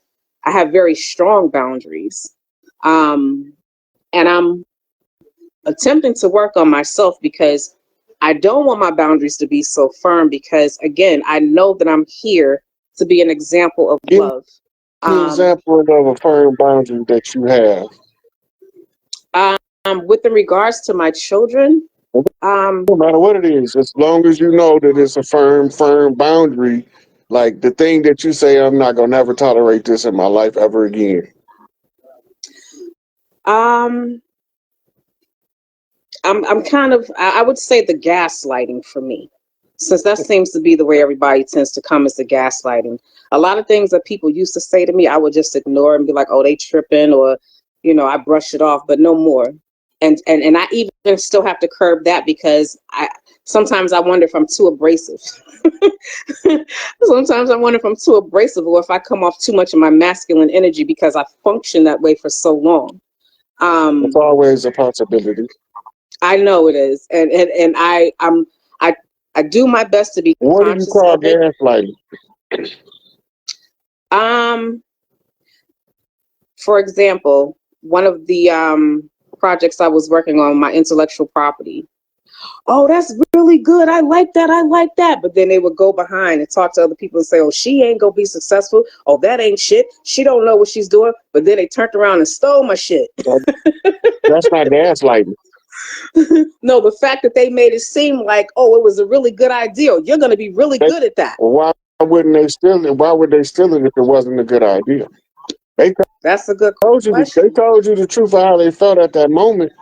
[SPEAKER 2] I have very strong boundaries. Um, and I'm attempting to work on myself because I don't want my boundaries to be so firm because, again, I know that I'm here to be an example of
[SPEAKER 1] Give me
[SPEAKER 2] love.
[SPEAKER 1] an
[SPEAKER 2] Um,
[SPEAKER 1] example of a firm boundary that you have.
[SPEAKER 2] with in regards to my children, um,
[SPEAKER 1] No matter what it is, as long as you know that it's a firm boundary, like the thing that you say, I'm not gonna never tolerate this in my life ever again.
[SPEAKER 2] um, I'm kind of, I would say the gaslighting for me, since that seems to be the way everybody tends to come, is the gaslighting. A lot of things that people used to say to me, I would just ignore and be like, oh, they tripping, or, I brush it off, but no more. And I even still have to curb that because sometimes I wonder if I'm too abrasive. Sometimes I wonder if I'm too abrasive or if I come off too much of my masculine energy because I function that way for so long.
[SPEAKER 1] It's
[SPEAKER 2] Um,
[SPEAKER 1] always a possibility.
[SPEAKER 2] I know it is, and I I do my best to be
[SPEAKER 1] What do you
[SPEAKER 2] conscious
[SPEAKER 1] call
[SPEAKER 2] of it.
[SPEAKER 1] gaslighting?
[SPEAKER 2] Um, for example, one of the projects I was working on, my intellectual property. Oh, that's really good. I like that. I like that. But then they would go behind and talk to other people and say, "Oh, she ain't gonna be successful. Oh, that ain't shit. She don't know what she's doing." But then they turned around and stole my shit.
[SPEAKER 1] That- That's not gaslighting.
[SPEAKER 2] No, the fact that they made it seem like, oh, it was a really good idea. You're gonna be really
[SPEAKER 1] They,
[SPEAKER 2] good at that.
[SPEAKER 1] why wouldn't they steal it? Why would they steal it if it wasn't a good idea? They
[SPEAKER 2] That's a good
[SPEAKER 1] they
[SPEAKER 2] question.
[SPEAKER 1] told you the truth of how they felt at that moment,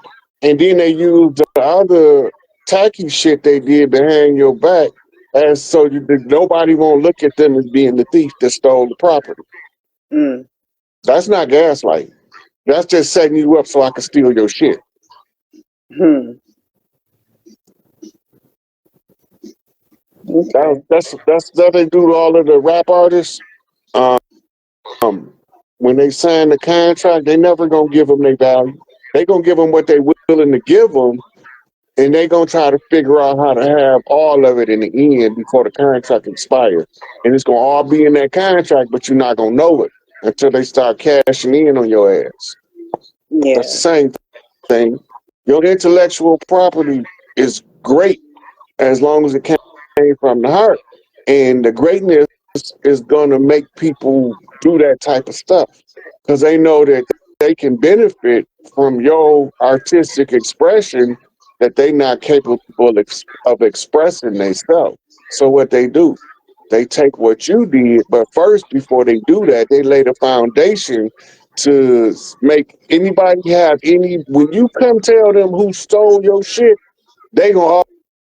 [SPEAKER 1] and then they used the other tacky shit they did behind your back as so nobody won't look at them as being the thief that stole the property.
[SPEAKER 2] Mm.
[SPEAKER 1] That's not gaslighting. That's just setting you up so I can steal your shit.
[SPEAKER 2] Hmm. Okay.
[SPEAKER 1] That's that they do to all of the rap artists. Um, when they sign the contract, they never gonna give them their value. They gonna give them what they willing to give them, and they gonna try to figure out how to have all of it in the end before the contract expires. And it's gonna all be in that contract, but you're not gonna know it until they start cashing in on your ass. That's the
[SPEAKER 2] Yeah.
[SPEAKER 1] same thing. Your intellectual property is great as long as it came from the heart, and the greatness is gonna make people do that type of stuff because they know that they can benefit from your artistic expression that they not capable of expressing themselves. So what they do, they take what you did, but first, before they do that, they lay the foundation to make anybody have any. When you come tell them who stole your shit, they gonna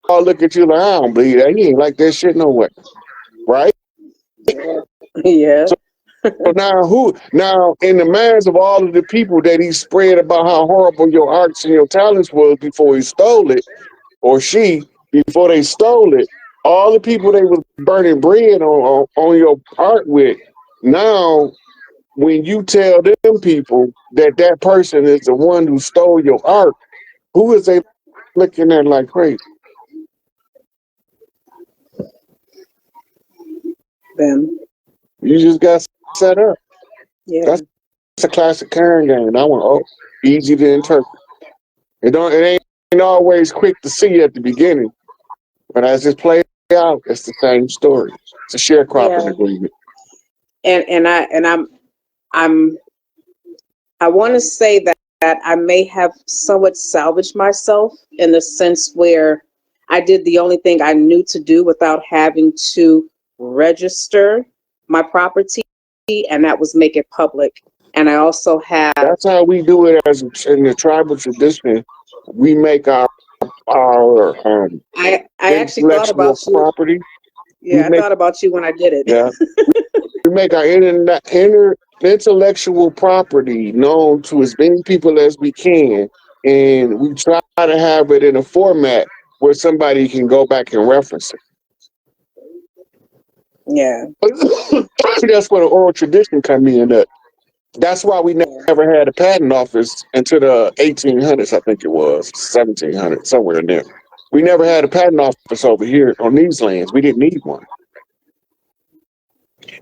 [SPEAKER 1] all look at you like, I don't believe that. He ain't like that shit no way, right?
[SPEAKER 2] Yeah.
[SPEAKER 1] So now now in the minds of all of the people that he spread about how horrible your arts and your talents was before he stole it, or she, before they stole it, all the people they was burning bread on your art with, now when you tell them people that that person is the one who stole your art, who is they looking at like crazy?
[SPEAKER 2] Them.
[SPEAKER 1] You just got set up.
[SPEAKER 2] Yeah.
[SPEAKER 1] That's a classic Karen game. That one, oh, easy to interpret. It ain't always quick to see at the beginning, but as it plays out, it's the same story. It's a sharecropping
[SPEAKER 2] Yeah.
[SPEAKER 1] agreement.
[SPEAKER 2] And I want to say that I may have somewhat salvaged myself in the sense where I did the only thing I knew to do without having to register my property, and that was make it public. And I also have,
[SPEAKER 1] That's how we do it as in the tribal tradition. We make our
[SPEAKER 2] I actually thought
[SPEAKER 1] intellectual
[SPEAKER 2] about you.
[SPEAKER 1] property. We
[SPEAKER 2] Yeah, I
[SPEAKER 1] make
[SPEAKER 2] thought about you when I did it.
[SPEAKER 1] yeah, we make our inner intellectual property known to as many people as we can, and we try to have it in a format where somebody can go back and reference
[SPEAKER 2] Yeah.
[SPEAKER 1] it. That's where the oral tradition come in. That's why we
[SPEAKER 2] Yeah.
[SPEAKER 1] never had a patent office until the 1800s, I think it was, 1700s, somewhere in there. We never had a patent office over here on these lands. We didn't need one.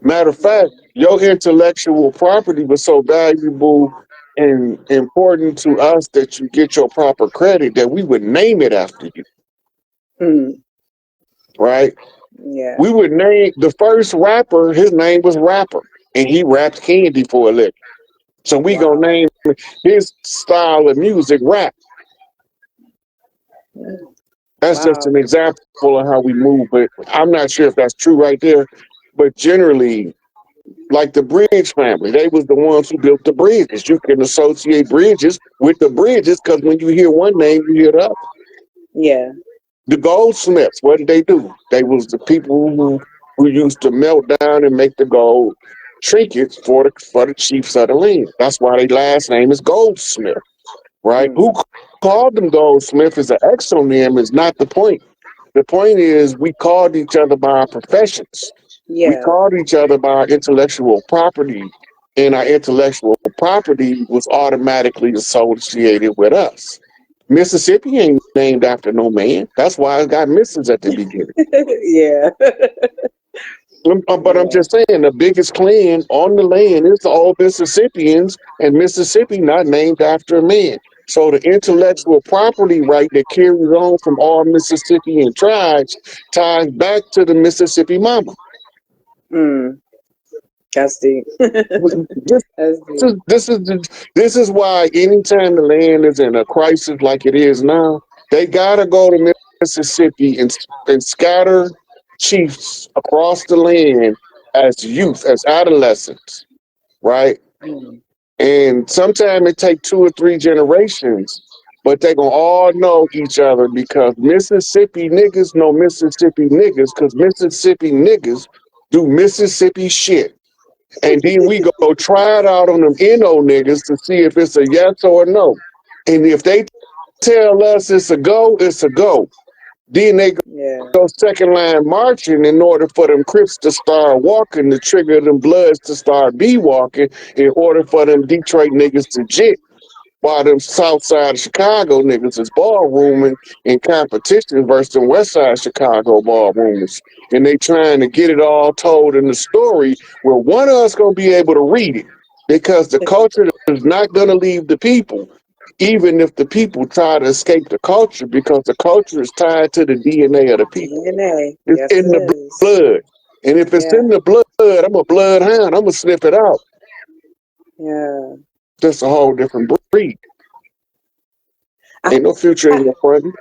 [SPEAKER 1] Matter of fact, your intellectual property was so valuable and important to us that you get your proper credit that we would name it after you,
[SPEAKER 2] Hmm.
[SPEAKER 1] right?
[SPEAKER 2] Yeah.
[SPEAKER 1] We would name the first rapper, his name was Rapper, and he rapped candy for a living. So we gonna
[SPEAKER 2] Wow.
[SPEAKER 1] name his style of music rap. That's just
[SPEAKER 2] Wow.
[SPEAKER 1] an example of how we move, but I'm not sure if that's true right there. But generally, like the Bridge family, they was the ones who built the bridges. You can associate bridges with the bridges because when you hear one name, you hear the other.
[SPEAKER 2] Yeah.
[SPEAKER 1] The goldsmiths, what did they do? They was the people who used to melt down and make the gold trinkets for the chiefs of the land. That's why their last name is Goldsmith, right? Who
[SPEAKER 2] Hmm.
[SPEAKER 1] called them Goldsmith is an exonym is not the point. The point is we called each other by our professions. We
[SPEAKER 2] Yeah.
[SPEAKER 1] called each other by our intellectual property, and our intellectual property was automatically associated with us. Mississippi ain't named after no man. That's why it got Mrs. at the beginning.
[SPEAKER 2] Yeah.
[SPEAKER 1] But I'm
[SPEAKER 2] Yeah.
[SPEAKER 1] just saying the biggest clan on the land is the old Mississippians, and Mississippi not named after a man. So the intellectual property right that carries on from all Mississippian tribes ties back to the Mississippi Mama.
[SPEAKER 2] Mm. That's deep.
[SPEAKER 1] This
[SPEAKER 2] That's
[SPEAKER 1] is
[SPEAKER 2] deep.
[SPEAKER 1] this is this is why anytime the land is in a crisis like it is now, they gotta go to Mississippi and scatter chiefs across the land as youth, as adolescents, right?
[SPEAKER 2] Mm.
[SPEAKER 1] And sometimes it take 2 or 3 generations, but they gonna all know each other because Mississippi niggas know Mississippi niggas because Mississippi niggas do Mississippi shit. And then we go try it out on them NO niggas to see if it's a yes or a no. And if they tell us it's a go, it's a go. Then they
[SPEAKER 2] Yeah.
[SPEAKER 1] go second line marching in order for them Crips to start walking, to trigger them Bloods to start be walking, in order for them Detroit niggas to jit. While them South Side of Chicago niggas is ballrooming in competition versus the West Side Chicago ballroomers. And they trying to get it all told in the story where one of us gonna be able to read it. Because the culture is not gonna leave the people, even if the people try to escape the culture, because the culture is tied to the DNA of the people.
[SPEAKER 2] DNA.
[SPEAKER 1] It's
[SPEAKER 2] Yes,
[SPEAKER 1] in
[SPEAKER 2] it
[SPEAKER 1] the
[SPEAKER 2] is.
[SPEAKER 1] blood. And if it's
[SPEAKER 2] Yeah.
[SPEAKER 1] in the blood, I'm a bloodhound. I'm gonna sniff it out.
[SPEAKER 2] Yeah.
[SPEAKER 1] That's a whole different breed. Ain't no future in your front.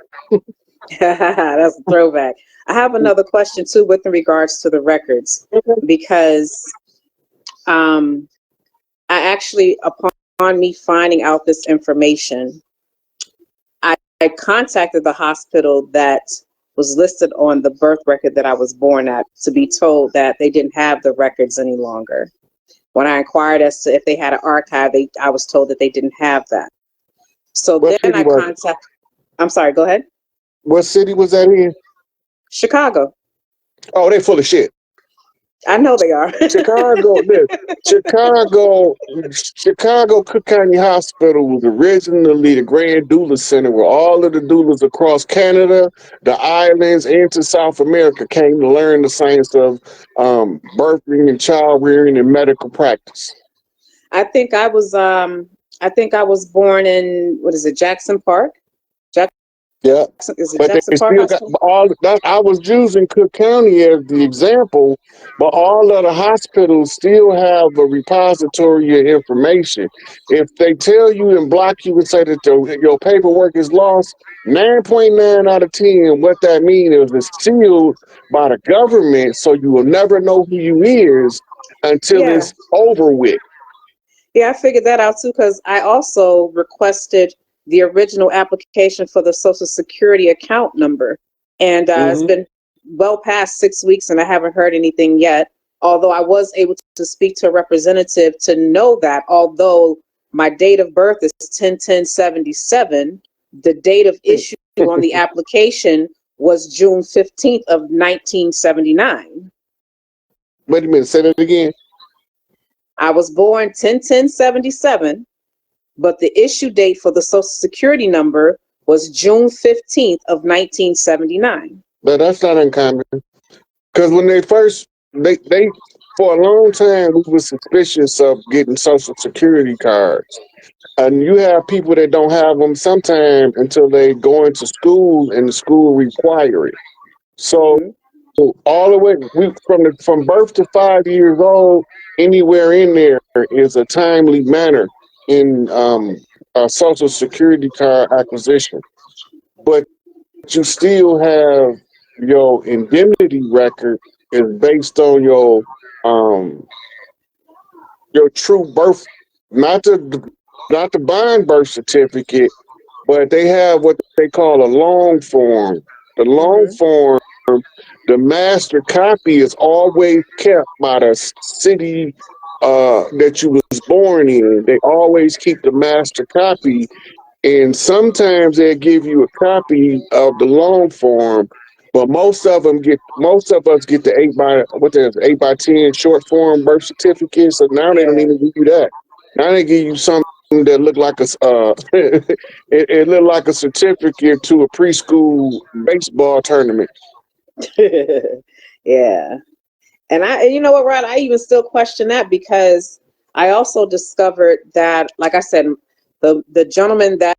[SPEAKER 2] That's a throwback. I have another question too with regards to the records because I actually, upon me finding out this information, I contacted the hospital that was listed on the birth record that I was born at to be told that they didn't have the records any longer. When I inquired as to if they had an archive, I was told that they didn't have that. So
[SPEAKER 1] What
[SPEAKER 2] then
[SPEAKER 1] city
[SPEAKER 2] I
[SPEAKER 1] was it?
[SPEAKER 2] contacted, I'm sorry, go ahead.
[SPEAKER 1] What city was that in?
[SPEAKER 2] Chicago.
[SPEAKER 1] Oh, they full of shit.
[SPEAKER 2] I know they are.
[SPEAKER 1] Chicago, Chicago Cook County Hospital was originally the Grand Doula Center where all of the doulas across Canada, the islands, and to South America came to learn the science of birthing and child rearing and medical practice.
[SPEAKER 2] I think I was born in, what is it, Jackson Park?
[SPEAKER 1] Yeah.
[SPEAKER 2] Is it
[SPEAKER 1] But
[SPEAKER 2] Jackson
[SPEAKER 1] they
[SPEAKER 2] Park
[SPEAKER 1] still got
[SPEAKER 2] Hospital?
[SPEAKER 1] all that. I was using Cook County as the example, but all of the hospitals still have a repository of information. If they tell you and block you and say that your paperwork is lost, 9.9 out of 10, what that means is it's sealed by the government, so you will never know who you is until
[SPEAKER 2] Yeah.
[SPEAKER 1] it's over with.
[SPEAKER 2] Yeah, I figured that out too because I also requested the original application for the Social Security account number. And it's
[SPEAKER 1] Hmm.
[SPEAKER 2] been well past 6 weeks and I haven't heard anything yet. Although I was able to speak to a representative to know that although my date of birth is 10/10/77, the date of issue on the application was June 15th of 1979.
[SPEAKER 1] Wait a minute, say that again.
[SPEAKER 2] I was born 10/10/77, but the issue date for the Social Security number was June 15th of 1979.
[SPEAKER 1] But that's not uncommon. Because when they first, they for a long time we were suspicious of getting Social Security cards, and you have people that don't have them sometimes until they go into school and the school require it. So
[SPEAKER 2] Hmm.
[SPEAKER 1] all the way from birth to 5 years old, anywhere in there is a timely manner in a Social Security card acquisition, but you still have your indemnity record is based on um your true birth, not the bond birth certificate, but they have what they call a long form. The long
[SPEAKER 2] Hmm.
[SPEAKER 1] form, the master copy is always kept by the city that you was born in. They always keep the master copy, and sometimes they give you a copy of the long form, but most of us get the 8x10 short form birth certificate. So now they don't
[SPEAKER 2] Yeah.
[SPEAKER 1] even give you that. Now they give you something that look like it look like a certificate to a preschool baseball tournament.
[SPEAKER 2] Yeah. And you know what, Rod, I even still question that because I also discovered that, like I said, the gentleman that